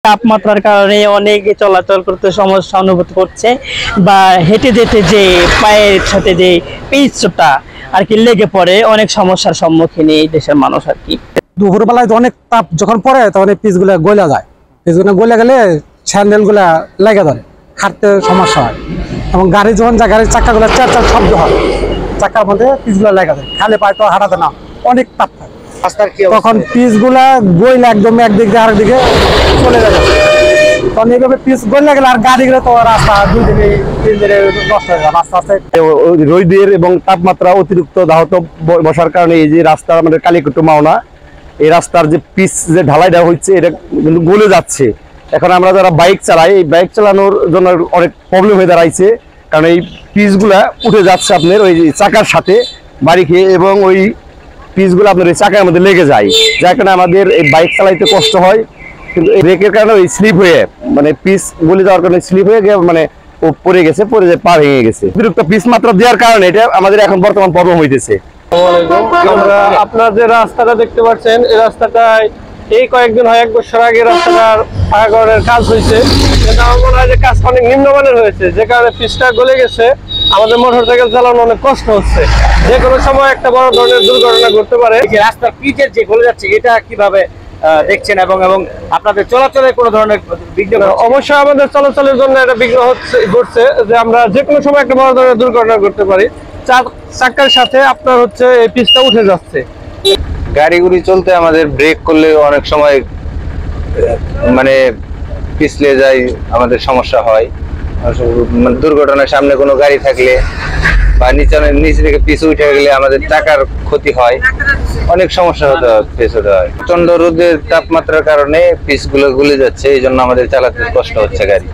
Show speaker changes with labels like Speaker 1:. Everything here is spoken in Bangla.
Speaker 1: তাপমাত্রার কারণে অনেকে চলাচল করতে সমস্যা অনুভূত করছে বা হেঁটে যেতে যে পায়ের সাথে যে পিচটা আর কি লেগে পড়ে, অনেক সমস্যার সম্মুখীন এই দেশের মানুষ আর কি।
Speaker 2: দুপুরবেলায় অনেক তাপ যখন পড়ে তখন এই পিচগুলো গলে যায়, পিচগুলো গলে গেলে স্যান্ডেল গুলা লেগে ধরে, হাঁটতে সমস্যা হয় এবং গাড়ি যখন যায় গাড়ির চাকাগুলো চার চার শব্দ হয়, চাকার মধ্যে পিচগুলো লেগে যায়, খালে পায় তো হাঁটাতে না, অনেক তাপ থাকে তখন পিচগুলা গইলে একদম একদিক দিয়ে আরেক দিকে চলে যাবে। তখন এইভাবে পিচ গলে গেলে আর গাড়িগুলো তো রাস্তা 2 দিনে 3 দিনে নষ্ট হয়ে যায়। রাস্তা আছে
Speaker 3: রোদের এবং তাপমাত্রা অতিরিক্ত দাহত বসার কারণে এই যে রাস্তা আমাদের কালীকুট্টু মাওনা, এই রাস্তার যে পিচ যে ঢালাই দেওয়া হচ্ছে এটা কিন্তু গলে যাচ্ছে। এখন আমরা যারা বাইক চালাই, এই বাইক চালানোর জন্য অনেক প্রবলেম হয়ে দাঁড়াইছে, কারণ এই পিচগুলা উঠে যাচ্ছে আপনার ওই চাকার সাথে বাড়ি খেয়ে, এবং ওই পিচগুলো আপনার এই চাকার মধ্যে লেগে যায়, যার কারণে আমাদের এই বাইক চালাইতে কষ্ট হয়। কিন্তু এই ব্রেকের কারণে ওই স্লিপ হয়ে মানে পিচ গলে যাওয়ার কারণে স্লিপ হয়ে গিয়ে মানে ও পড়ে গেছে, পড়ে যায় পা ভেঙে গেছে। অতিরিক্ত পিচ মাত্রা দেওয়ার কারণে এটা আমাদের এখন বর্তমান প্রবলেম হইতেছে।
Speaker 4: আমরা আপনার যে রাস্তাটা দেখতে পাচ্ছেন, এই রাস্তাটায় এই কয়েকদিন হয় 1 বছর আগে রাস্তাটার ফায়ার কাজ হয়েছে, কিন্তু আমার মনে হয় যে কাজ অনেক নিম্নমানের হয়েছে, যে কারণে পিচটা গলে গেছে। আমাদের মোটরসাইকেল চালানো অনেক কষ্ট হচ্ছে, যে কোনো সময় একটা বড় ধরনের দুর্ঘটনা ঘটতে পারে।
Speaker 5: রাস্তার পিচের যে গলে যাচ্ছে এটা কিভাবে দেখছেন, এবং আপনাদের চলাচলে কোনো ধরনের বিঘ্ন?
Speaker 4: অবশ্যই আমাদের চলাচলের জন্য একটা বিঘ্ন ঘটছে, যে আমরা যে কোনো সময় একটা বড় ধরনের দুর্ঘটনা ঘটতে পারি। চাকার সাথে আপনার হচ্ছে এই পিচটা উঠে যাচ্ছে।
Speaker 6: গাড়িগুলি চলতে আমাদের ব্রেক করলে অনেক সময় মানে পিছলে যায়, আমাদের সমস্যা হয়। মানে দুর্ঘটনার সামনে কোনো গাড়ি থাকলে বা নিচ থেকে পিছু উঠে গেলে আমাদের টাকার ক্ষতি হয়, অনেক সমস্যা ফেস হতে হয়। প্রচন্ড রোদের তাপমাত্রার কারণে পিচগুলো গলে যাচ্ছে, এই জন্য আমাদের চালাতে কষ্ট হচ্ছে গাড়ি।